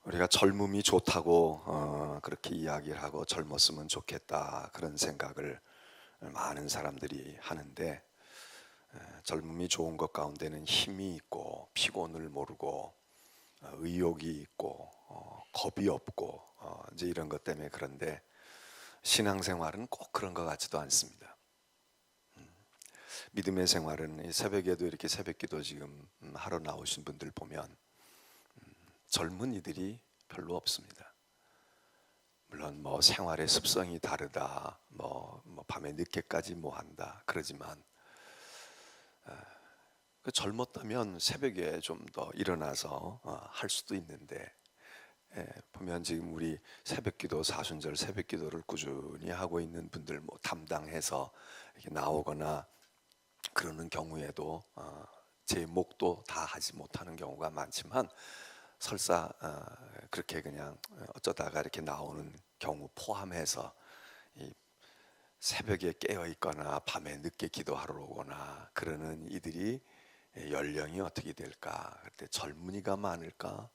우리가 젊음이 좋다고 그렇게 이야기를 하고 젊었으면 좋겠다 그런 생각을 많은 사람들이 하는데, 젊음이 좋은 것 가운데는 힘이 있고 피곤을 모르고 의욕이 있고 겁이 없고 이제 이런 것 때문에 그런데, 신앙생활은 꼭 그런 것 같지도 않습니다. 믿음의 생활은 이 새벽에도 이렇게 새벽기도 지금 하러 나오신 분들 보면 젊은이들이 별로 없습니다. 물론 뭐 생활의 습성이 다르다, 뭐 밤에 늦게까지 뭐 한다 그러지만, 그 젊었다면 새벽에 좀 더 일어나서 할 수도 있는데, 보면 지금 우리 새벽기도 사순절 새벽기도를 꾸준히 하고 있는 분들 뭐 담당해서 이렇게 나오거나 그러는 경우에도 제 목도 다 하지 못하는 경우가 많지만, 설사 그렇게 그냥 어쩌다가 이렇게 나오는 경우 포함해서 이 새벽에 깨어 있거나 밤에 늦게 기도하러 오거나 그러는 이들이 연령이 어떻게 될까? 그때 젊은이가 많을까?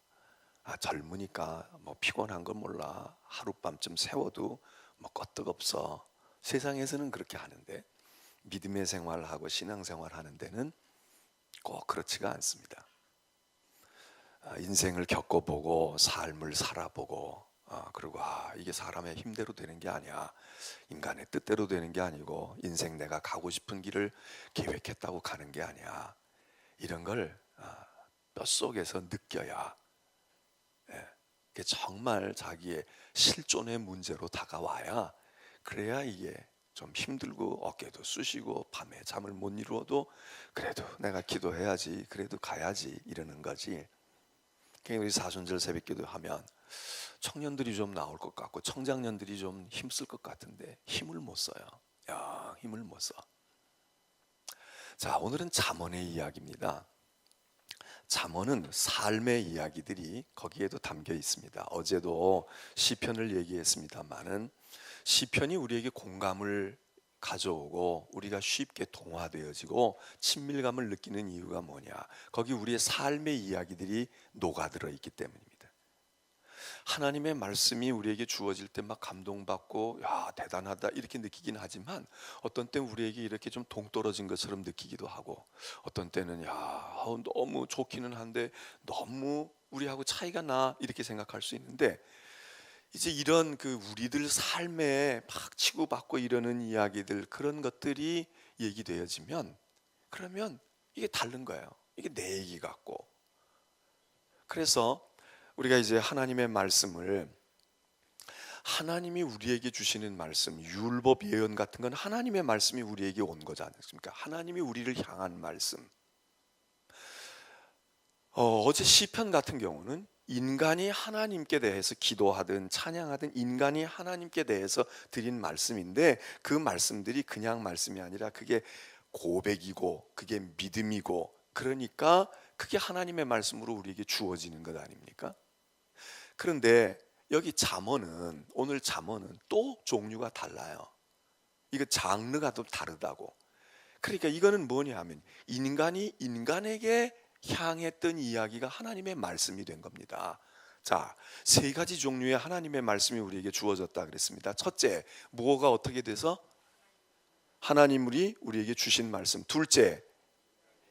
젊으니까 뭐 피곤한 건 몰라. 하룻밤쯤 세워도 뭐 끄떡없어. 세상에서는 그렇게 하는데, 믿음의 생활하고 신앙생활 하는 데는 꼭 그렇지가 않습니다. 인생을 겪어보고 삶을 살아보고, 그리고 이게 사람의 힘대로 되는 게 아니야, 인간의 뜻대로 되는 게 아니고 인생 내가 가고 싶은 길을 계획했다고 가는 게 아니야, 이런 걸 뼛속에서 느껴야, 그게 정말 자기의 실존의 문제로 다가와야, 그래야 이게 좀 힘들고 어깨도 쑤시고 밤에 잠을 못 이루어도 그래도 내가 기도해야지, 그래도 가야지 이러는 거지. 우리 사순절 새벽기도 하면 청년들이 좀 나올 것 같고 청장년들이 좀 힘쓸 것 같은데 힘을 못 써요. 힘을 못 써. 자, 오늘은 잠언의 이야기입니다. 잠언은 삶의 이야기들이 거기에도 담겨 있습니다. 어제도 시편을 얘기했습니다만은, 시편이 우리에게 공감을 가져오고 우리가 쉽게 동화되어지고 친밀감을 느끼는 이유가 뭐냐? 거기 우리의 삶의 이야기들이 녹아들어 있기 때문입니다. 하나님의 말씀이 우리에게 주어질 때 막 감동받고 야 대단하다 이렇게 느끼긴 하지만, 어떤 때 우리에게 이렇게 좀 동떨어진 것처럼 느끼기도 하고, 어떤 때는 너무 좋기는 한데 너무 우리하고 차이가 나 이렇게 생각할 수 있는데, 이제 이런 그 우리들 삶에 막 치고받고 이러는 이야기들, 그런 것들이 얘기되어지면 그러면 이게 다른 거예요. 이게 내 얘기 같고. 그래서 우리가 이제 하나님의 말씀을, 하나님이 우리에게 주시는 말씀, 율법 예언 같은 건 하나님의 말씀이 우리에게 온 거지 않습니까? 하나님이 우리를 향한 말씀. 어제 시편 같은 경우는 인간이 하나님께 대해서 기도하든 찬양하든 인간이 하나님께 대해서 드린 말씀인데, 그 말씀들이 그냥 말씀이 아니라 그게 고백이고 그게 믿음이고, 그러니까 그게 하나님의 말씀으로 우리에게 주어지는 것 아닙니까? 그런데 여기 잠언은, 오늘 잠언은 또 종류가 달라요. 이거 장르가 또 다르다고. 그러니까 이거는 뭐냐 하면, 인간이 인간에게 향했던 이야기가 하나님의 말씀이 된 겁니다. 자, 세 가지 종류의 하나님의 말씀이 우리에게 주어졌다 그랬습니다. 첫째, 뭐가 어떻게 돼서? 하나님이 우리에게 주신 말씀. 둘째,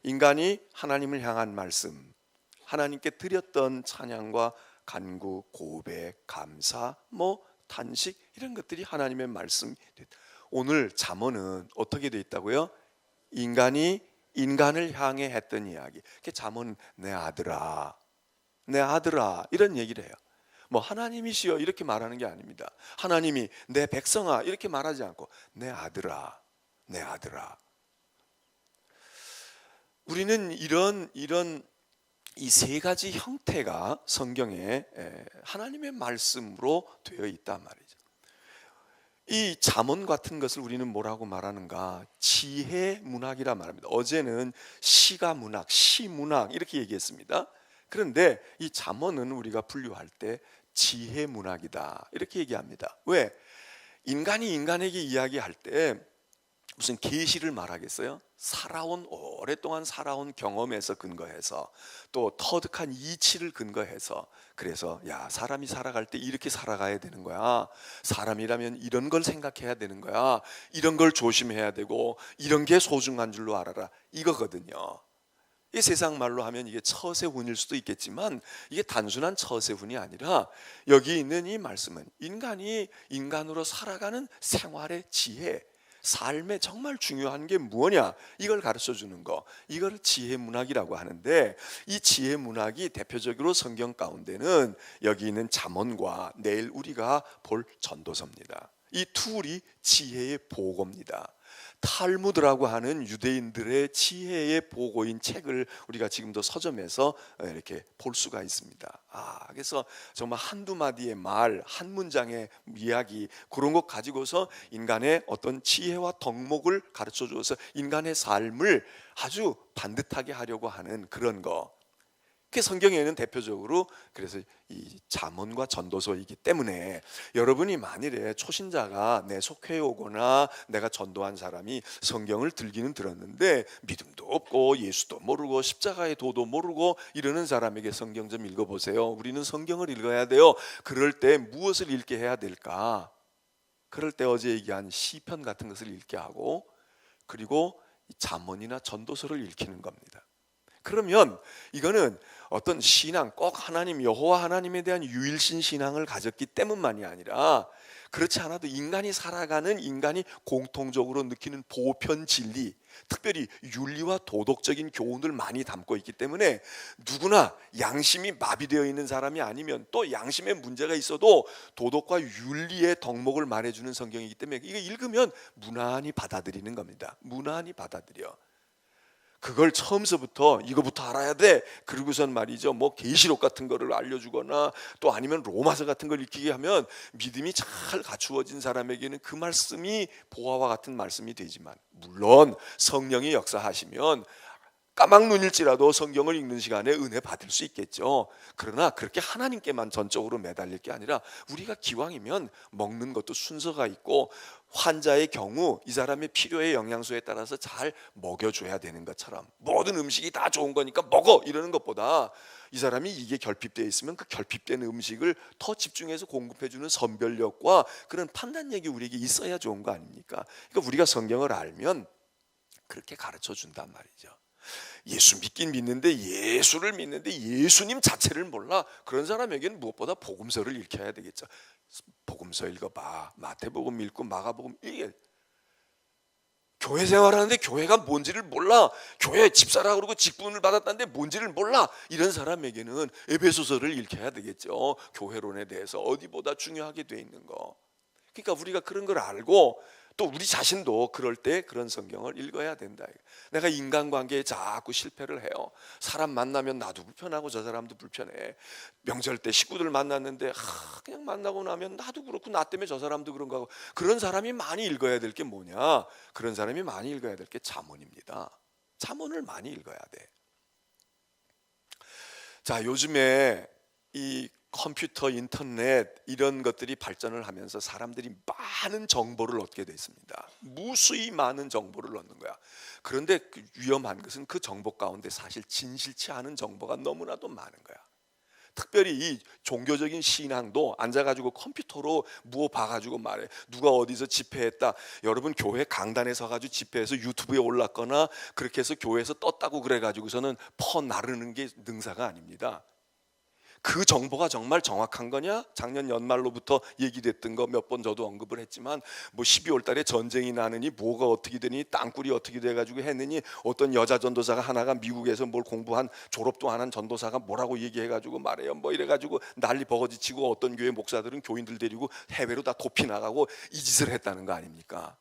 인간이 하나님을 향한 말씀, 하나님께 드렸던 찬양과 간구, 고백, 감사, 탄식, 이런 것들이 하나님의 말씀이 됐다. 오늘 잠언은 어떻게 돼 있다고요? 인간이 인간을 향해 했던 이야기. 잠언 내 아들아, 내 아들아 이런 얘기를 해요. 하나님이시여 이렇게 말하는 게 아닙니다. 하나님이 내 백성아 이렇게 말하지 않고 내 아들아, 내 아들아. 우리는 이런 이 세 가지 형태가 성경에 하나님의 말씀으로 되어 있단 말이죠. 이 잠언 같은 것을 우리는 뭐라고 말하는가? 지혜 문학이라 말합니다. 어제는 시가 문학, 시문학 이렇게 얘기했습니다. 그런데 이 잠언은 우리가 분류할 때 지혜 문학이다 이렇게 얘기합니다. 왜? 인간이 인간에게 이야기할 때 무슨 계시를 말하겠어요? 오랫동안 살아온 경험에서 근거해서 또 터득한 이치를 근거해서 그래서 야, 사람이 살아갈 때 이렇게 살아가야 되는 거야. 사람이라면 이런 걸 생각해야 되는 거야. 이런 걸 조심해야 되고 이런 게 소중한 줄로 알아라. 이거거든요. 이 세상 말로 하면 이게 처세훈일 수도 있겠지만 이게 단순한 처세훈이 아니라 여기 있는 이 말씀은 인간이 인간으로 살아가는 생활의 지혜, 삶에 정말 중요한 게 무엇냐 이걸 가르쳐 주는 거, 이걸 지혜 문학이라고 하는데, 이 지혜 문학이 대표적으로 성경 가운데는 여기 있는 잠언과 내일 우리가 볼 전도서입니다. 이 둘이 지혜의 보고입니다. 탈무드라고 하는 유대인들의 지혜의 보고인 책을 우리가 지금도 서점에서 이렇게 볼 수가 있습니다. 그래서 정말 한두 마디의 말, 한 문장의 이야기, 그런 것 가지고서 인간의 어떤 지혜와 덕목을 가르쳐 주어서 인간의 삶을 아주 반듯하게 하려고 하는 그런 거. 그 성경에는 대표적으로 그래서 이 잠언과 전도서이기 때문에 여러분이 만일에 초신자가 내 속회에 오거나 내가 전도한 사람이 성경을 들기는 들었는데 믿음도 없고 예수도 모르고 십자가의 도도 모르고 이러는 사람에게 성경 좀 읽어보세요. 우리는 성경을 읽어야 돼요. 그럴 때 무엇을 읽게 해야 될까? 그럴 때 어제 얘기한 시편 같은 것을 읽게 하고, 그리고 잠언이나 전도서를 읽히는 겁니다. 그러면 이거는 어떤 신앙, 꼭 하나님 여호와 하나님에 대한 유일신 신앙을 가졌기 때문만이 아니라 그렇지 않아도 인간이 살아가는, 인간이 공통적으로 느끼는 보편 진리, 특별히 윤리와 도덕적인 교훈을 많이 담고 있기 때문에 누구나 양심이 마비되어 있는 사람이 아니면, 또 양심에 문제가 있어도 도덕과 윤리의 덕목을 말해주는 성경이기 때문에 이거 읽으면 무난히 받아들이는 겁니다. 무난히 받아들여. 그걸 처음서부터 이거부터 알아야 돼. 그러고선 말이죠, 뭐 계시록 같은 거를 알려주거나 또 아니면 로마서 같은 걸 읽히게 하면 믿음이 잘 갖추어진 사람에게는 그 말씀이 보화와 같은 말씀이 되지만, 물론 성령이 역사하시면 까막눈일지라도 성경을 읽는 시간에 은혜 받을 수 있겠죠. 그러나 그렇게 하나님께만 전적으로 매달릴 게 아니라 우리가 기왕이면 먹는 것도 순서가 있고, 환자의 경우 이 사람의 필요의 영양소에 따라서 잘 먹여줘야 되는 것처럼 모든 음식이 다 좋은 거니까 먹어 이러는 것보다 이 사람이 이게 결핍되어 있으면 그 결핍된 음식을 더 집중해서 공급해주는 선별력과 그런 판단력이 우리에게 있어야 좋은 거 아닙니까? 그러니까 우리가 성경을 알면 그렇게 가르쳐 준단 말이죠. 예수 믿긴 믿는데 예수를 믿는데 예수님 자체를 몰라, 그런 사람에게는 무엇보다 복음서를 읽혀야 되겠죠. 복음서 읽어봐. 마태복음 읽고 마가복음 읽어. 교회 생활하는데 교회가 뭔지를 몰라, 교회 집사라 그러고 직분을 받았다는데 뭔지를 몰라, 이런 사람에게는 에베소서를 읽혀야 되겠죠. 교회론에 대해서 어디보다 중요하게 돼 있는 거. 그러니까 우리가 그런 걸 알고 또 우리 자신도 그럴 때 그런 성경을 읽어야 된다. 내가 인간관계에 자꾸 실패를 해요. 사람 만나면 나도 불편하고 저 사람도 불편해. 명절 때 식구들 만났는데 그냥 만나고 나면 나도 그렇고 나 때문에 저 사람도 그런가 하고, 그런 사람이 많이 읽어야 될 게 뭐냐? 그런 사람이 많이 읽어야 될 게 잠언입니다. 잠언을 많이 읽어야 돼. 자, 요즘에 이 컴퓨터, 인터넷 이런 것들이 발전을 하면서 사람들이 많은 정보를 얻게 됐습니다. 무수히 많은 정보를 얻는 거야. 그런데 위험한 것은 그 정보 가운데 사실 진실치 않은 정보가 너무나도 많은 거야. 특별히 이 종교적인 신앙도 앉아가지고 컴퓨터로 무어 봐가지고 말해. 누가 어디서 집회했다. 여러분 교회 강단에 서가지고 집회해서 유튜브에 올랐거나 그렇게 해서 교회에서 떴다고 그래가지고서는 나르는 게 능사가 아닙니다. 그 정보가 정말 정확한 거냐? 작년 연말로부터 얘기됐던 거 몇 번 저도 언급을 했지만, 뭐 12월 달에 전쟁이 나느니 뭐가 어떻게 되니 땅굴이 어떻게 돼가지고 했느니, 어떤 여자 전도사가 하나가 미국에서 뭘 공부한 졸업도 안 한 전도사가 뭐라고 얘기해가지고 말해요. 뭐 이래가지고 난리 버거지치고 어떤 교회 목사들은 교인들 데리고 해외로 다 도피 나가고 이 짓을 했다는 거 아닙니까?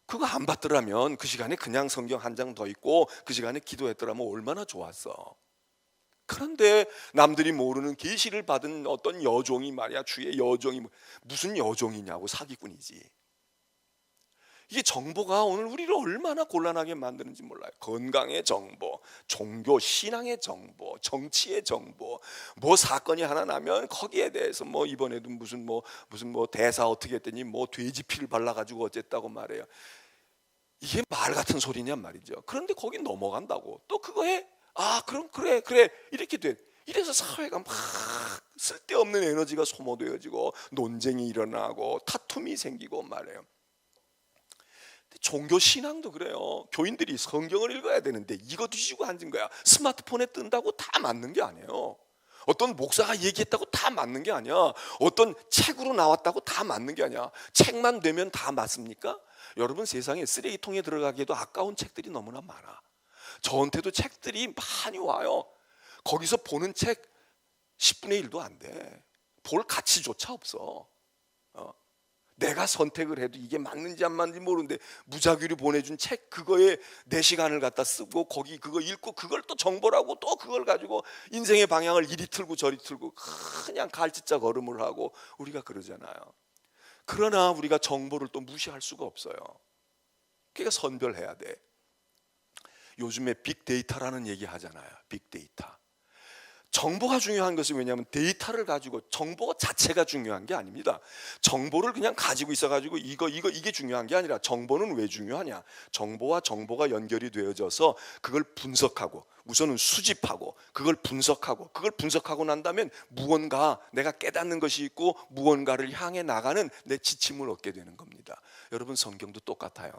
그거 안 받더라면 그 시간에 그냥 성경 한 장 더 읽고 그 시간에 기도했더라면 얼마나 좋았어. 그런데 남들이 모르는 계시를 받은 어떤 여종이 말이야, 주의 여종이 무슨 여종이냐고, 사기꾼이지. 이게 정보가 오늘 우리를 얼마나 곤란하게 만드는지 몰라요. 건강의 정보, 종교 신앙의 정보, 정치의 정보, 뭐 사건이 하나 나면 거기에 대해서 뭐 이번에도 무슨 뭐 대사 어떻게 했더니 뭐 돼지 피를 발라가지고 어쨌다고 말해요. 이게 말 같은 소리냔 말이죠. 그런데 거기 넘어간다고. 또 그거에 그럼 그래 이렇게 돼. 이래서 사회가 막 쓸데없는 에너지가 소모되어지고 논쟁이 일어나고 다툼이 생기고 말이에요. 종교 신앙도 그래요. 교인들이 성경을 읽어야 되는데 이거 뒤지고 앉은 거야. 스마트폰에 뜬다고 다 맞는 게 아니에요. 어떤 목사가 얘기했다고 다 맞는 게 아니야. 어떤 책으로 나왔다고 다 맞는 게 아니야. 책만 되면 다 맞습니까? 여러분, 세상에 쓰레기통에 들어가기에도 아까운 책들이 너무나 많아. 저한테도 책들이 많이 와요. 거기서 보는 책 10분의 1도 안 돼. 볼 가치조차 없어. 내가 선택을 해도 이게 맞는지 안 맞는지 모르는데 무작위로 보내준 책 그거에 내 시간을 갖다 쓰고 거기 그거 읽고 그걸 또 정보라고 또 그걸 가지고 인생의 방향을 이리 틀고 저리 틀고 그냥 갈짓자 걸음을 하고 우리가 그러잖아요. 그러나 우리가 정보를 또 무시할 수가 없어요. 그러니까 선별해야 돼. 요즘에 빅데이터라는 얘기 하잖아요. 빅데이터. 정보가 중요한 것은 왜냐하면 데이터를 가지고 정보 자체가 중요한 게 아닙니다. 정보를 그냥 가지고 있어가지고 이게 중요한 게 아니라 정보는 왜 중요하냐? 정보와 정보가 연결이 되어져서 그걸 분석하고 우선은 수집하고 그걸 분석하고 난 다음에 무언가 내가 깨닫는 것이 있고 무언가를 향해 나가는 내 지침을 얻게 되는 겁니다. 여러분, 성경도 똑같아요.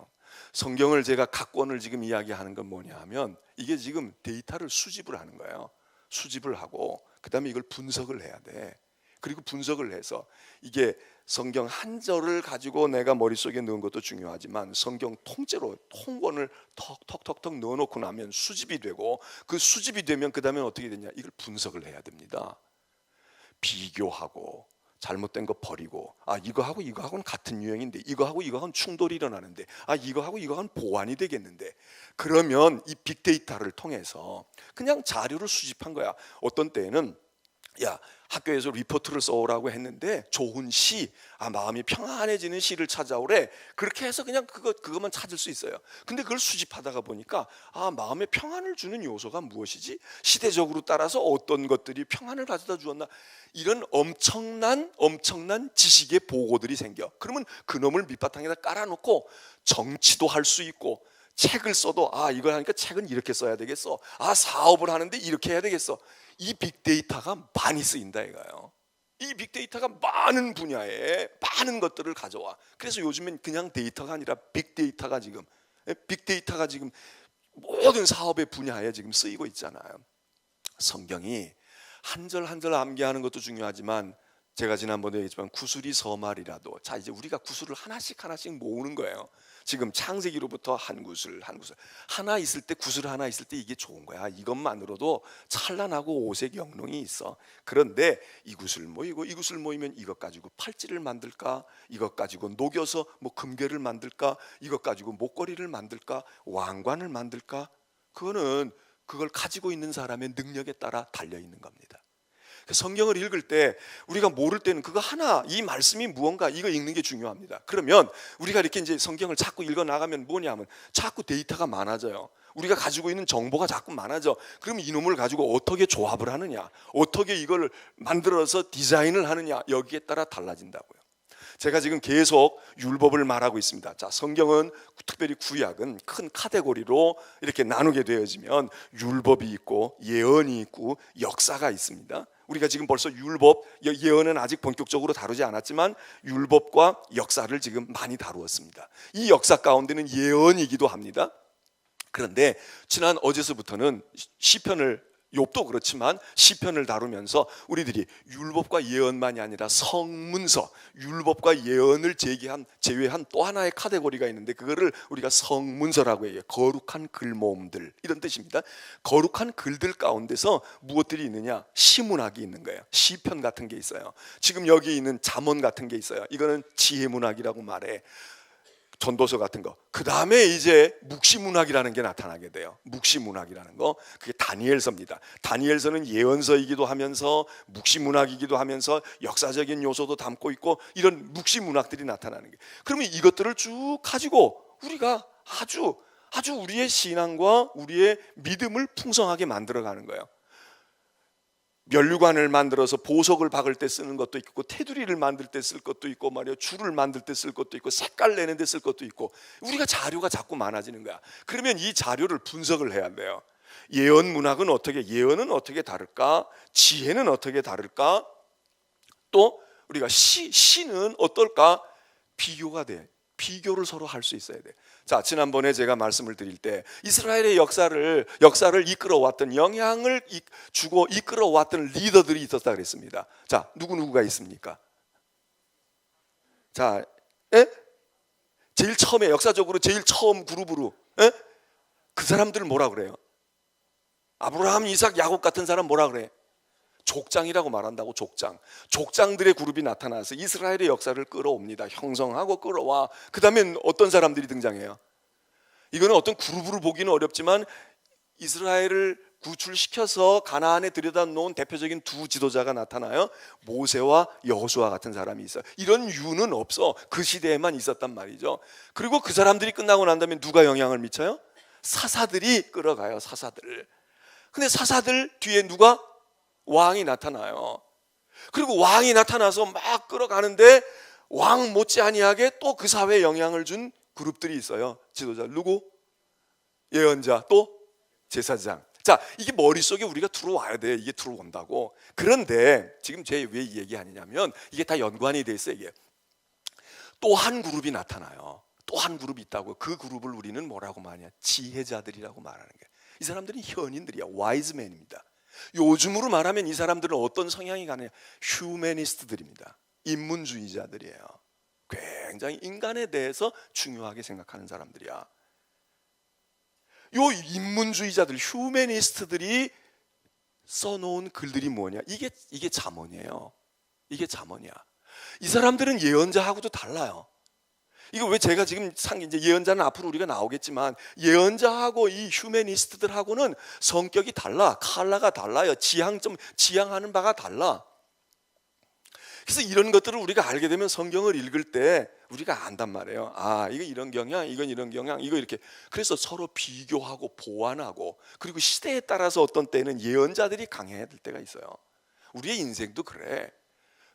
성경을 제가 각권을 지금 이야기하는 건 뭐냐 하면 이게 지금 데이터를 수집을 하는 거예요. 수집을 하고 그 다음에 이걸 분석을 해야 돼. 그리고 분석을 해서 이게 성경 한 절을 가지고 내가 머릿속에 넣은 것도 중요하지만 성경 통째로 통권을 턱턱턱턱 넣어놓고 나면 수집이 되고 그 수집이 되면 그 다음에 어떻게 되냐, 이걸 분석을 해야 됩니다. 비교하고 잘못된 거 버리고 이거하고는 같은 유형인데 이거하고는 충돌이 일어나는데 이거하고는 보완이 되겠는데, 그러면 이 빅데이터를 통해서 그냥 자료를 수집한 거야. 어떤 때에는 학교에서 리포트를 써오라고 했는데 좋은 시, 마음이 평안해지는 시를 찾아오래. 그렇게 해서 그냥 그것만 찾을 수 있어요. 근데 그걸 수집하다가 보니까 마음에 평안을 주는 요소가 무엇이지? 시대적으로 따라서 어떤 것들이 평안을 가져다 주었나? 이런 엄청난 지식의 보고들이 생겨. 그러면 그놈을 밑바탕에다 깔아놓고 정치도 할 수 있고, 책을 써도 이걸 하니까 책은 이렇게 써야 되겠어. 사업을 하는데 이렇게 해야 되겠어. 이 빅데이터가 많이 쓰인다 이거예요. 이 빅데이터가 많은 분야에 많은 것들을 가져와. 그래서 요즘엔 그냥 데이터가 아니라 빅데이터가 지금 모든 사업의 분야에 지금 쓰이고 있잖아요. 성경이 한 절 한 절 암기하는 것도 중요하지만 제가 지난번에 얘기했지만 구슬이 서말이라도, 이제 우리가 구슬을 하나씩 모으는 거예요. 지금 창세기로부터 한 구슬 하나 있을 때, 구슬 하나 있을 때 이게 좋은 거야. 이것만으로도 찬란하고 오색 영롱이 있어. 그런데 이 구슬 모이고 이 구슬 모이면 이것 가지고 팔찌를 만들까, 이것 가지고 녹여서 금괴를 만들까, 이것 가지고 목걸이를 만들까, 왕관을 만들까, 그걸 가지고 있는 사람의 능력에 따라 달려 있는 겁니다. 성경을 읽을 때 우리가 모를 때는 그거 하나, 이 말씀이 무언가 이거 읽는 게 중요합니다. 그러면 우리가 이렇게 이제 성경을 자꾸 읽어 나가면 뭐냐면 자꾸 데이터가 많아져요. 우리가 가지고 있는 정보가 자꾸 많아져. 그럼 이놈을 가지고 어떻게 조합을 하느냐, 어떻게 이걸 만들어서 디자인을 하느냐, 여기에 따라 달라진다고요. 제가 지금 계속 율법을 말하고 있습니다. 성경은 특별히 구약은 큰 카테고리로 이렇게 나누게 되어지면 율법이 있고 예언이 있고 역사가 있습니다. 우리가 지금 벌써 율법, 예언은 아직 본격적으로 다루지 않았지만 율법과 역사를 지금 많이 다루었습니다. 이 역사 가운데는 예언이기도 합니다. 그런데 어제서부터는 시편을, 욥도 그렇지만 시편을 다루면서 우리들이 율법과 예언만이 아니라 성문서, 율법과 예언을 제외한 또 하나의 카테고리가 있는데 그거를 우리가 성문서라고 해요. 거룩한 글모음들, 이런 뜻입니다. 거룩한 글들 가운데서 무엇들이 있느냐? 시문학이 있는 거예요. 시편 같은 게 있어요. 지금 여기 있는 잠언 같은 게 있어요. 이거는 지혜문학이라고 말해. 전도서 같은 거. 그 다음에 이제 묵시문학이라는 게 나타나게 돼요. 묵시문학이라는 거, 그게 다니엘서입니다. 다니엘서는 예언서이기도 하면서 묵시문학이기도 하면서 역사적인 요소도 담고 있고, 이런 묵시문학들이 나타나는 게. 그러면 이것들을 쭉 가지고 우리가 아주 우리의 신앙과 우리의 믿음을 풍성하게 만들어가는 거예요. 면류관을 만들어서 보석을 박을 때 쓰는 것도 있고, 테두리를 만들 때 쓸 것도 있고 말이야, 줄을 만들 때 쓸 것도 있고, 색깔 내는 데 쓸 것도 있고, 우리가 자료가 자꾸 많아지는 거야. 그러면 이 자료를 분석을 해야 돼요. 예언 문학은 어떻게, 예언은 어떻게 다를까? 지혜는 어떻게 다를까? 또 우리가 시는 어떨까? 비교가 돼. 비교를 서로 할 수 있어야 돼. 자, 지난번에 제가 말씀을 드릴 때 이스라엘의 역사를 이끌어왔던, 영향을 주고 이끌어왔던 리더들이 있었다 그랬습니다. 자, 누구가 있습니까? 자, 제일 처음에, 역사적으로 제일 처음 그룹으로, 그 사람들을 뭐라 그래요? 아브라함, 이삭, 야곱 같은 사람 뭐라 그래? 족장이라고 말한다고. 족장들의 그룹이 나타나서 이스라엘의 역사를 끌어옵니다. 형성하고 끌어와. 그 다음에 어떤 사람들이 등장해요? 이거는 어떤 그룹으로 보기는 어렵지만 이스라엘을 구출시켜서 가나안에 들여다 놓은 대표적인 두 지도자가 나타나요. 모세와 여호수아 같은 사람이 있어요. 이런 유는 없어. 그 시대에만 있었단 말이죠. 그리고 그 사람들이 끝나고 난 다음에 누가 영향을 미쳐요? 사사들이 끌어가요. 사사들. 근데 사사들 뒤에 누가? 왕이 나타나요. 그리고 왕이 나타나서 막 끌어가는데 왕 못지아니하게 또 그 사회에 영향을 준 그룹들이 있어요. 지도자 누구? 예언자, 또 제사장. 자, 이게 머릿속에 우리가 들어와야 돼. 이게 들어온다고. 그런데 지금 제가 왜 이 얘기하느냐면 이게 다 연관이 돼 있어요. 이게 또 한 그룹이 나타나요. 또 한 그룹이 있다고. 그 그룹을 우리는 뭐라고 말하냐? 지혜자들이라고 말하는 거예요. 이 사람들은 현인들이야. 와이즈맨입니다. 요즘으로 말하면 이 사람들은 어떤 성향이 가느냐? 휴머니스트들입니다. 인문주의자들이에요. 굉장히 인간에 대해서 중요하게 생각하는 사람들이야. 요 인문주의자들, 휴머니스트들이 써놓은 글들이 뭐냐? 이게 잠언이에요. 이게 잠언이야. 이 사람들은 예언자하고도 달라요. 이거 왜 제가 지금 이제 예언자는 앞으로 우리가 나오겠지만 예언자하고 이 휴머니스트들하고는 성격이 달라. 컬러가 달라요. 지향하는 바가 달라. 그래서 이런 것들을 우리가 알게 되면 성경을 읽을 때 우리가 안단 말이에요. 아, 이거 이런 경향, 이건 이런 경향, 이거 이렇게. 그래서 서로 비교하고 보완하고, 그리고 시대에 따라서 어떤 때는 예언자들이 강해야 될 때가 있어요. 우리의 인생도 그래.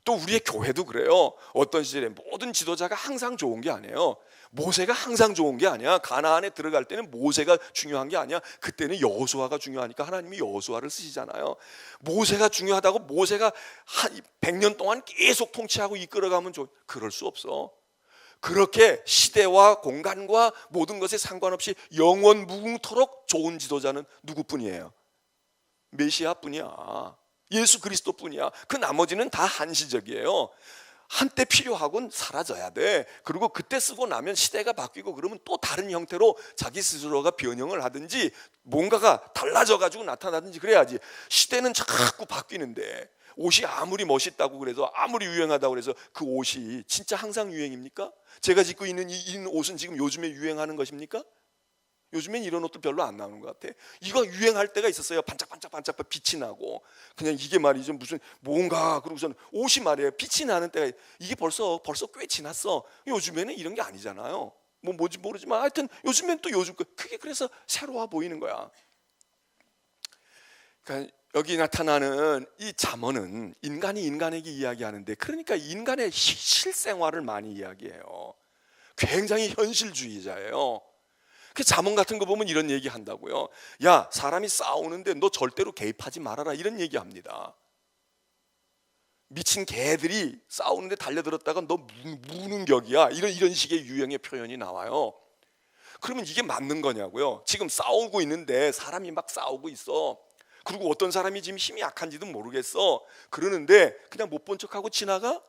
또 우리의 교회도 그래요. 어떤 시절에 모든 지도자가 항상 좋은 게 아니에요. 모세가 항상 좋은 게 아니야. 가나안에 들어갈 때는 모세가 중요한 게 아니야. 그때는 여호수아가 중요하니까 하나님이 여호수아를 쓰시잖아요. 모세가 중요하다고 모세가 한 100년 동안 계속 통치하고 이끌어가면 그럴 수 없어. 그렇게 시대와 공간과 모든 것에 상관없이 영원 무궁토록 좋은 지도자는 누구뿐이에요? 메시아뿐이야. 예수 그리스도뿐이야. 그 나머지는 다 한시적이에요. 한때 필요하곤 사라져야 돼. 그리고 그때 쓰고 나면 시대가 바뀌고 그러면 또 다른 형태로 자기 스스로가 변형을 하든지 뭔가가 달라져 가지고 나타나든지 그래야지. 시대는 자꾸 바뀌는데 옷이 아무리 멋있다고 그래서, 아무리 유행하다고 그래서 그 옷이 진짜 항상 유행입니까? 제가 입고 있는 이 옷은 지금 요즘에 유행하는 것입니까? 요즘엔 이런 옷도 별로 안 나오는 것 같아. 이거 유행할 때가 있었어요. 반짝반짝 빛이 나고, 그냥 이게 말이죠, 무슨 뭔가. 그러고서는 옷이 말이에요, 빛이 나는 때가, 이게 벌써 꽤 지났어. 요즘에는 이런 게 아니잖아요. 뭔지 모르지만 하여튼 요즘엔 또 요즘 그게 그래서 새로워 보이는 거야. 그러니까 여기 나타나는 이 잠언은 인간이 인간에게 이야기하는데, 그러니까 인간의 실생활을 많이 이야기해요. 굉장히 현실주의자예요. 그 잠언 같은 거 보면 이런 얘기 한다고요. 야, 사람이 싸우는데 너 절대로 개입하지 말아라, 이런 얘기 합니다. 미친 개들이 싸우는데 달려들었다가 너 무는 격이야, 이런 식의 유형의 표현이 나와요. 그러면 이게 맞는 거냐고요. 지금 싸우고 있는데 사람이 막 싸우고 있어. 그리고 어떤 사람이 지금 힘이 약한지도 모르겠어. 그러는데 그냥 못 본 척하고 지나가?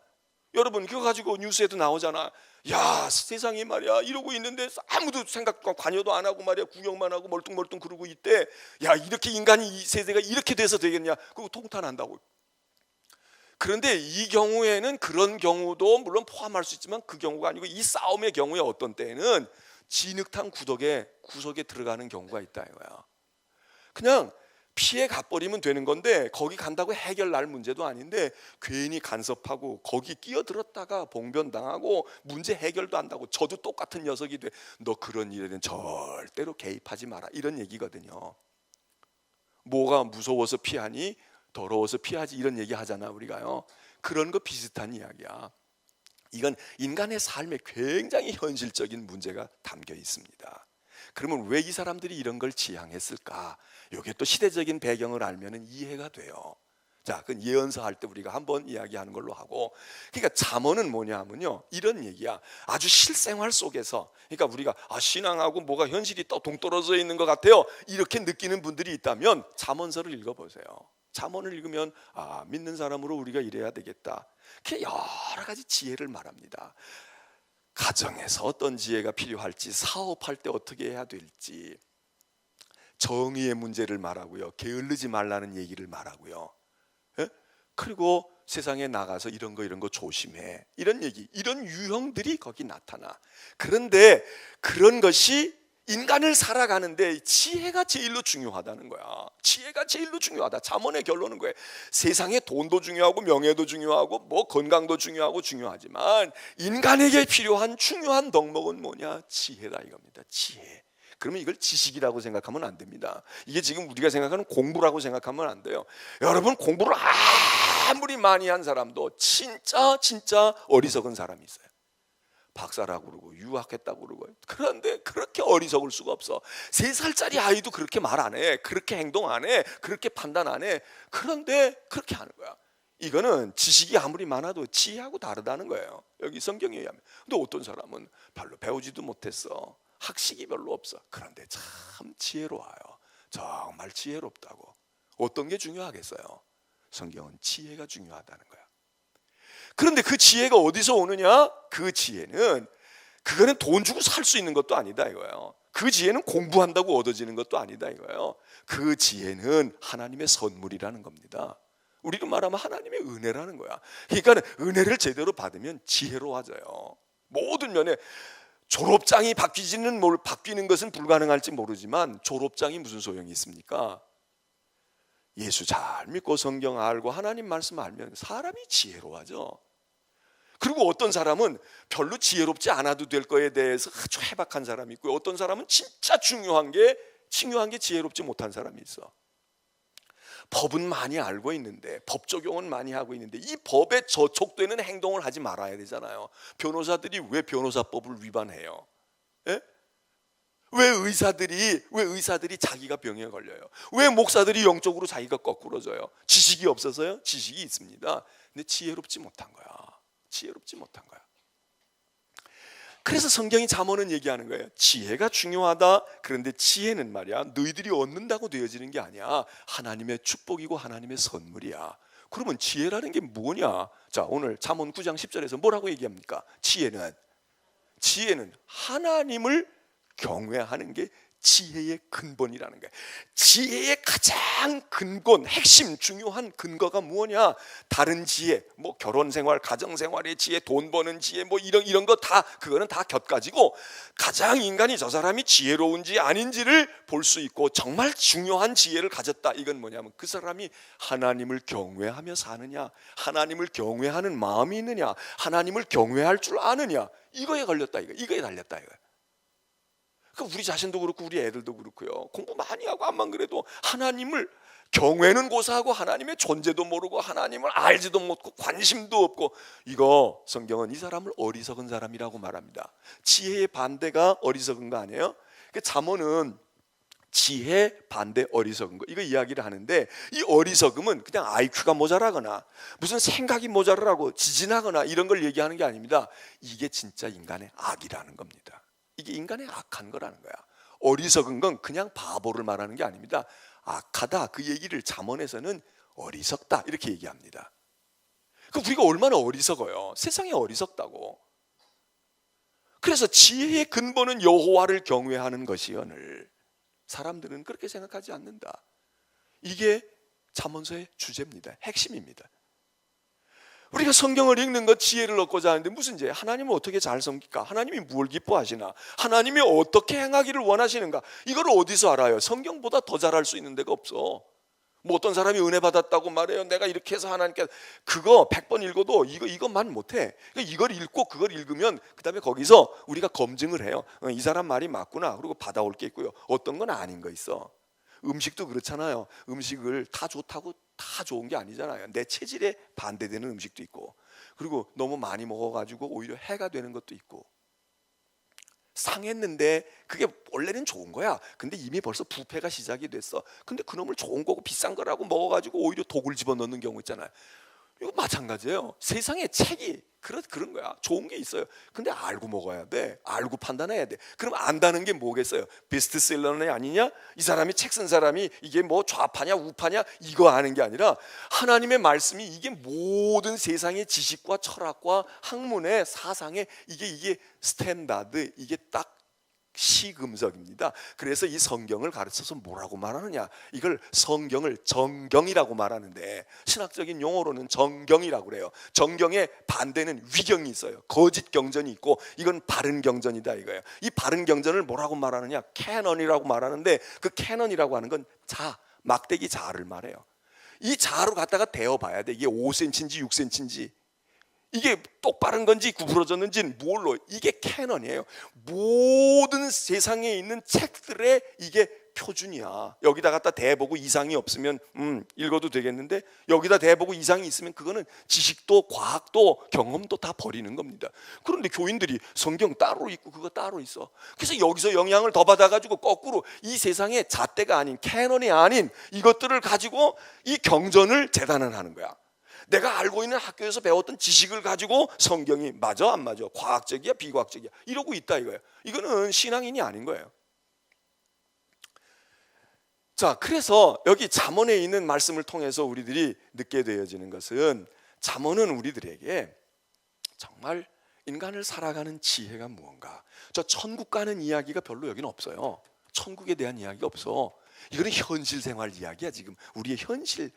여러분, 그거 가지고 뉴스에도 나오잖아. 야, 세상이 말이야 이러고 있는데 아무도 생각과 관여도 안 하고 말이야 구경만 하고 멀뚱멀뚱 그러고 있대. 야, 이렇게 인간이, 이 세대가 이렇게 돼서 되겠냐? 그거 통탄한다고. 그런데 이 경우에는 그런 경우도 물론 포함할 수 있지만 그 경우가 아니고, 이 싸움의 경우에 어떤 때는 진흙탕 구석에 들어가는 경우가 있다 이거야. 그냥 피해 가버리면 되는 건데, 거기 간다고 해결날 문제도 아닌데 괜히 간섭하고 거기 끼어들었다가 봉변당하고 문제 해결도 한다고. 저도 똑같은 녀석이 돼. 너 그런 일에는 절대로 개입하지 마라, 이런 얘기거든요. 뭐가 무서워서 피하니? 더러워서 피하지 이런 얘기 하잖아 우리가요. 그런 거 비슷한 이야기야. 이건 인간의 삶에 굉장히 현실적인 문제가 담겨 있습니다. 그러면 왜 이 사람들이 이런 걸 지향했을까? 이게 또 시대적인 배경을 알면 이해가 돼요. 자, 그건 예언서 할 때 우리가 한번 이야기하는 걸로 하고, 그러니까 잠언은 뭐냐 하면요, 이런 얘기야. 아주 실생활 속에서, 그러니까 우리가 신앙하고 뭐가 현실이 또 동떨어져 있는 것 같아요, 이렇게 느끼는 분들이 있다면 잠언서를 읽어보세요. 잠언을 읽으면 믿는 사람으로 우리가 이래야 되겠다, 그게 여러 가지 지혜를 말합니다. 가정에서 어떤 지혜가 필요할지, 사업할 때 어떻게 해야 될지, 정의의 문제를 말하고요, 게을르지 말라는 얘기를 말하고요, 그리고 세상에 나가서 이런 거 조심해, 이런 얘기, 이런 유형들이 거기 나타나. 그런데 그런 것이 인간을 살아가는데 지혜가 제일로 중요하다는 거야. 지혜가 제일로 중요하다. 잠언의 결론은 거예요. 세상에 돈도 중요하고 명예도 중요하고 뭐 건강도 중요하고 중요하지만 인간에게 필요한 중요한 덕목은 뭐냐? 지혜다 이겁니다. 지혜. 그러면 이걸 지식이라고 생각하면 안 됩니다. 이게 지금 우리가 생각하는 공부라고 생각하면 안 돼요. 여러분, 공부를 아무리 많이 한 사람도 진짜 어리석은 사람이 있어요. 박사라고 그러고 유학했다고 그러고. 그런데 그렇게 어리석을 수가 없어. 3살짜리 아이도 그렇게 말 안 해, 그렇게 행동 안 해, 그렇게 판단 안 해. 그런데 그렇게 하는 거야. 이거는 지식이 아무리 많아도 지혜하고 다르다는 거예요, 여기 성경에 의하면. 근데 어떤 사람은 별로 배우지도 못했어, 학식이 별로 없어. 그런데 참 지혜로워요. 정말 지혜롭다고. 어떤 게 중요하겠어요? 성경은 지혜가 중요하다는 거야. 그런데 그 지혜가 어디서 오느냐? 그 지혜는, 그거는 돈 주고 살 수 있는 것도 아니다 이거예요. 그 지혜는 공부한다고 얻어지는 것도 아니다 이거예요. 그 지혜는 하나님의 선물이라는 겁니다. 우리로 말하면 하나님의 은혜라는 거야. 그러니까 은혜를 제대로 받으면 지혜로워져요. 모든 면에. 졸업장이 바뀌는 것은 불가능할지 모르지만 졸업장이 무슨 소용이 있습니까? 예수 잘 믿고 성경 알고 하나님 말씀 알면 사람이 지혜로워져. 그리고 어떤 사람은 별로 지혜롭지 않아도 될 거에 대해서 아주 해박한 사람이 있고, 어떤 사람은 진짜 중요한 게 지혜롭지 못한 사람이 있어. 법은 많이 알고 있는데, 법 적용은 많이 하고 있는데 이 법에 저촉되는 행동을 하지 말아야 되잖아요. 변호사들이 왜 변호사법을 위반해요? 예? 왜 의사들이 자기가 병에 걸려요? 왜 목사들이 영적으로 자기가 거꾸러져요? 지식이 없어서요? 지식이 있습니다. 근데 지혜롭지 못한 거야. 지혜롭지 못한 거야. 그래서 성경이 잠언은 얘기하는 거예요. 지혜가 중요하다. 그런데 지혜는 말이야, 너희들이 얻는다고 되어지는 게 아니야. 하나님의 축복이고 하나님의 선물이야. 그러면 지혜라는 게 뭐냐? 자, 오늘 잠언 9장 10절에서 뭐라고 얘기합니까? 지혜는 하나님을 경외하는 게 지혜의 근본이라는 거예요. 지혜의 가장 근본, 핵심, 중요한 근거가 뭐냐? 다른 지혜, 뭐 결혼생활, 가정생활의 지혜, 돈 버는 지혜, 뭐 이런 거 다, 그거는 다 곁가지고, 가장 인간이 저 사람이 지혜로운지 아닌지를 볼 수 있고 정말 중요한 지혜를 가졌다, 이건 뭐냐면 그 사람이 하나님을 경외하며 사느냐, 하나님을 경외하는 마음이 있느냐, 하나님을 경외할 줄 아느냐, 이거에 걸렸다, 이거에 달렸다 이거야. 우리 자신도 그렇고 우리 애들도 그렇고요. 공부 많이 하고 암만 그래도 하나님을 경외는 고사하고 하나님의 존재도 모르고 하나님을 알지도 못하고 관심도 없고, 이거 성경은 이 사람을 어리석은 사람이라고 말합니다. 지혜의 반대가 어리석은 거 아니에요? 그 잠언은 지혜 반대 어리석은 거, 이거 이야기를 하는데, 이 어리석음은 그냥 IQ가 모자라거나 무슨 생각이 모자라고 지진하거나 이런 걸 얘기하는 게 아닙니다. 이게 진짜 인간의 악이라는 겁니다. 이게 인간의 악한 거라는 거야. 어리석은 건 그냥 바보를 말하는 게 아닙니다. 악하다, 그 얘기를 잠언에서는 어리석다 이렇게 얘기합니다. 그럼 우리가 얼마나 어리석어요? 세상에 어리석다고. 그래서 지혜의 근본은 여호와를 경외하는 것이오늘 사람들은 그렇게 생각하지 않는다. 이게 잠언서의 주제입니다. 핵심입니다. 우리가 성경을 읽는 것, 지혜를 얻고자 하는데 무슨 지혜? 하나님을 어떻게 잘 섬길까? 하나님이 무엇을 기뻐하시나? 하나님이 어떻게 행하기를 원하시는가? 이걸 어디서 알아요? 성경보다 더 잘할 수 있는 데가 없어. 뭐 어떤 사람이 은혜 받았다고 말해요. 내가 이렇게 해서 하나님께, 그거 100번 읽어도 이것만 못해. 이걸 읽고 그걸 읽으면 그 다음에 거기서 우리가 검증을 해요. 이 사람 말이 맞구나. 그리고 받아올 게 있고요, 어떤 건 아닌 거 있어. 음식도 그렇잖아요. 음식을 다 좋다고 다 좋은 게 아니잖아요. 내 체질에 반대되는 음식도 있고, 그리고 너무 많이 먹어가지고 오히려 해가 되는 것도 있고. 상했는데 그게 원래는 좋은 거야. 근데 이미 벌써 부패가 시작이 됐어. 근데 그놈을 좋은 거고 비싼 거라고 먹어가지고 오히려 독을 집어넣는 경우 있잖아요. 이거 마찬가지예요. 세상에 책이 그런 거야. 좋은 게 있어요. 근데 알고 먹어야 돼. 알고 판단해야 돼. 그럼 안다는 게 뭐겠어요? 베스트셀러는 아니냐? 이 사람이 책 쓴 사람이 이게 뭐 좌파냐 우파냐 이거 아는 게 아니라 하나님의 말씀이 이게 모든 세상의 지식과 철학과 학문의 사상의 이게 스탠다드, 이게 딱 시금석입니다. 그래서 이 성경을 가르쳐서 뭐라고 말하느냐? 이걸 성경을 정경이라고 말하는데, 신학적인 용어로는 정경이라고 그래요. 정경의 반대는 위경이 있어요. 거짓 경전이 있고, 이건 바른 경전이다 이거예요. 이 바른 경전을 뭐라고 말하느냐? 캐넌이라고 말하는데, 그 캐넌이라고 하는 건 막대기 자를 말해요. 이 자로 갖다가 대어봐야 돼. 이게 5cm인지 6cm인지, 이게 똑바른 건지 구부러졌는지는 뭘로, 이게 캐넌이에요. 모든 세상에 있는 책들의 이게 표준이야. 여기다 갖다 대보고 이상이 없으면 읽어도 되겠는데, 여기다 대보고 이상이 있으면 그거는 지식도 과학도 경험도 다 버리는 겁니다. 그런데 교인들이 성경 따로 있고 그거 따로 있어. 그래서 여기서 영향을 더 받아가지고 거꾸로 이 세상의 잣대가 아닌, 캐넌이 아닌 이것들을 가지고 이 경전을 재단을 하는 거야. 내가 알고 있는 학교에서 배웠던 지식을 가지고 성경이 맞아 안 맞아, 과학적이야 비과학적이야 이러고 있다 이거예요. 이거는 신앙인이 아닌 거예요. 자, 그래서 여기 잠언에 있는 말씀을 통해서 우리들이 느끼게 되어지는 것은, 잠언은 우리들에게 정말 인간을 살아가는 지혜가 무언가. 저 천국 가는 이야기가 별로 여기는 없어요. 천국에 대한 이야기가 없어. 이거는 현실 생활 이야기야. 지금 우리의 현실,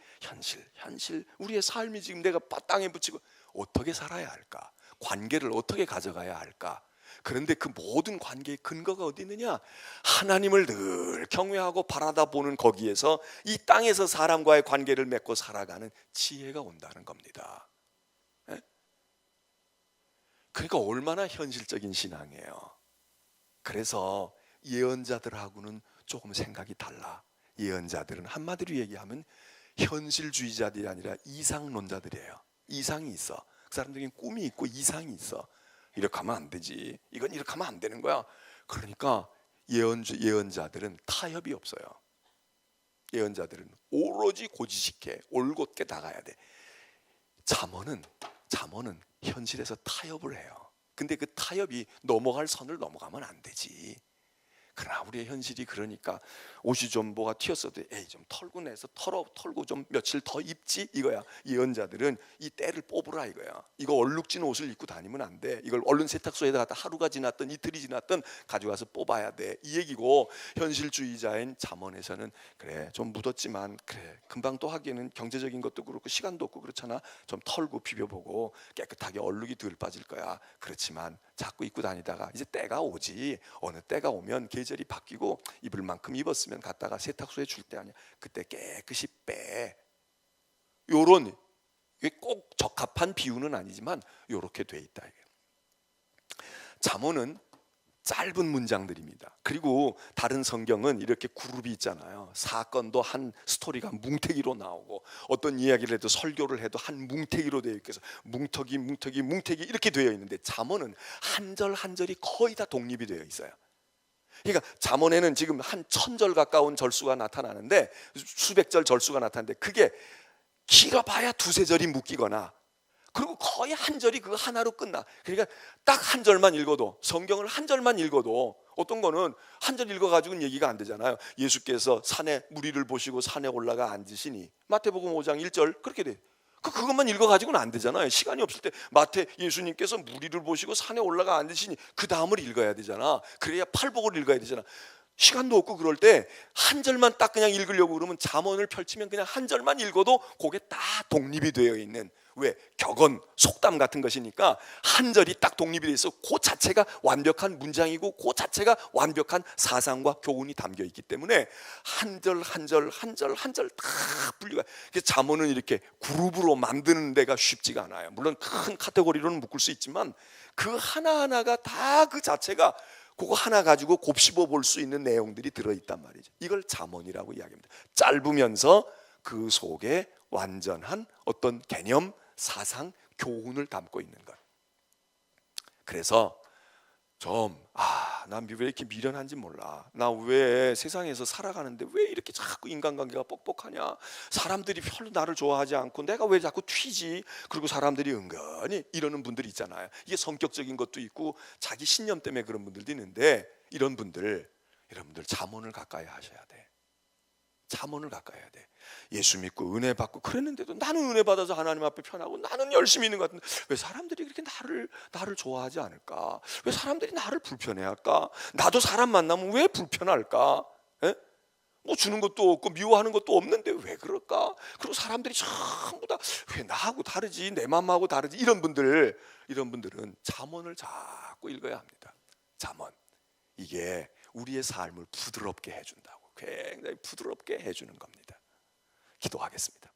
우리의 삶이 지금 내가 땅에 붙이고 어떻게 살아야 할까? 관계를 어떻게 가져가야 할까? 그런데 그 모든 관계의 근거가 어디 있느냐? 하나님을 늘 경외하고 바라다 보는 거기에서 이 땅에서 사람과의 관계를 맺고 살아가는 지혜가 온다는 겁니다. 네? 그러니까 얼마나 현실적인 신앙이에요. 그래서 예언자들하고는 조금 생각이 달라. 예언자들은 한마디로 얘기하면 현실주의자들이 아니라 이상론자들이에요. 이상이 있어. 그 사람들에게는 꿈이 있고 이상이 있어. 이렇게 하면 안 되지, 이건 이렇게 하면 안 되는 거야. 그러니까 예언자들은 타협이 없어요. 예언자들은 오로지 고지식해, 올곧게 나가야 돼. 잠언은 현실에서 타협을 해요. 근데 그 타협이 넘어갈 선을 넘어가면 안 되지. 그러나 우리의 현실이 그러니까 옷이 좀 뭐가 튀었어도 에이 좀 털고 내서 털고 좀 며칠 더 입지 이거야. 예언자들은 이 때를 뽑으라 이거야. 이거 얼룩진 옷을 입고 다니면 안 돼. 이걸 얼른 세탁소에다 갖다 하루가 지났든 이틀이 지났든 가져가서 뽑아야 돼, 이 얘기고, 현실주의자인 잠언에서는 그래 좀 묻었지만 그래 금방 또 하기에는 경제적인 것도 그렇고 시간도 없고 그렇잖아. 좀 털고 비벼보고 깨끗하게 얼룩이 덜 빠질 거야. 그렇지만 자꾸 입고 다니다가 이제 때가 오지. 어느 때가 오면 계절이 바뀌고 입을 만큼 입었으면 갖다가 세탁소에 줄 때 아니야. 그때 깨끗이 빼. 요런, 꼭 적합한 비유는 아니지만 요렇게 돼 있다. 잠언은 짧은 문장들입니다. 그리고 다른 성경은 이렇게 그룹이 있잖아요. 사건도 한 스토리가 뭉태기로 나오고, 어떤 이야기를 해도 설교를 해도 한 뭉태기로 되어 있어서 뭉터기 이렇게 되어 있는데, 잠언은 한 절 한 절이 거의 다 독립이 되어 있어요. 그러니까 잠언에는 지금 한 1000절 가까운 절수가 나타나는데, 수백 절 절수가 나타나는데, 그게 길어봐야 두세 절이 묶이거나, 그리고 거의 한 절이 그거 하나로 끝나. 그러니까 딱 한 절만 읽어도, 성경을 한 절만 읽어도, 어떤 거는 한 절 읽어가지고는 얘기가 안 되잖아요. 예수께서 산에 무리를 보시고 산에 올라가 앉으시니, 마태복음 5장 1절 그렇게 돼. 그것만 읽어가지고는 안 되잖아요. 시간이 없을 때 예수님께서 무리를 보시고 산에 올라가 앉으시니 그 다음을 읽어야 되잖아. 그래야 팔복을 읽어야 되잖아. 시간도 없고 그럴 때 한 절만 딱 그냥 읽으려고 그러면 잠언을 펼치면 그냥 한 절만 읽어도 그게 다 독립이 되어 있는, 왜? 격언, 속담 같은 것이니까 한 절이 딱 독립이 돼 있어. 그 자체가 완벽한 문장이고 그 자체가 완벽한 사상과 교훈이 담겨 있기 때문에 한 절 한 절 다 분리가. 그래서 잠언은 이렇게 그룹으로 만드는 데가 쉽지가 않아요. 물론 큰 카테고리로는 묶을 수 있지만 그 하나하나가 다 그 자체가 그거 하나 가지고 곱씹어 볼 수 있는 내용들이 들어있단 말이죠. 이걸 잠언이라고 이야기합니다. 짧으면서 그 속에 완전한 어떤 개념, 사상, 교훈을 담고 있는 것. 그래서 난 왜 이렇게 미련한지 몰라. 나 왜 세상에서 살아가는데 왜 이렇게 자꾸 인간관계가 뻑뻑하냐. 사람들이 별로 나를 좋아하지 않고 내가 왜 자꾸 튀지. 그리고 사람들이 은근히 이러는 분들이 있잖아요. 이게 성격적인 것도 있고 자기 신념 때문에 그런 분들도 있는데, 이런 분들, 여러분들 잠언을 가까이 하셔야 돼. 잠언을 가까이 해야 돼. 예수 믿고 은혜 받고 그랬는데도 나는 은혜 받아서 하나님 앞에 편하고 나는 열심히 있는 것 같은데 왜 사람들이 그렇게 나를 좋아하지 않을까? 왜 사람들이 나를 불편해할까? 나도 사람 만나면 왜 불편할까? 에? 뭐 주는 것도 없고 미워하는 것도 없는데 왜 그럴까? 그리고 사람들이 전부 다 왜 나하고 다르지, 내 마음하고 다르지, 이런 분들은 잠언을 자꾸 읽어야 합니다. 잠언, 이게 우리의 삶을 부드럽게 해준다고, 굉장히 부드럽게 해주는 겁니다. 기도하겠습니다.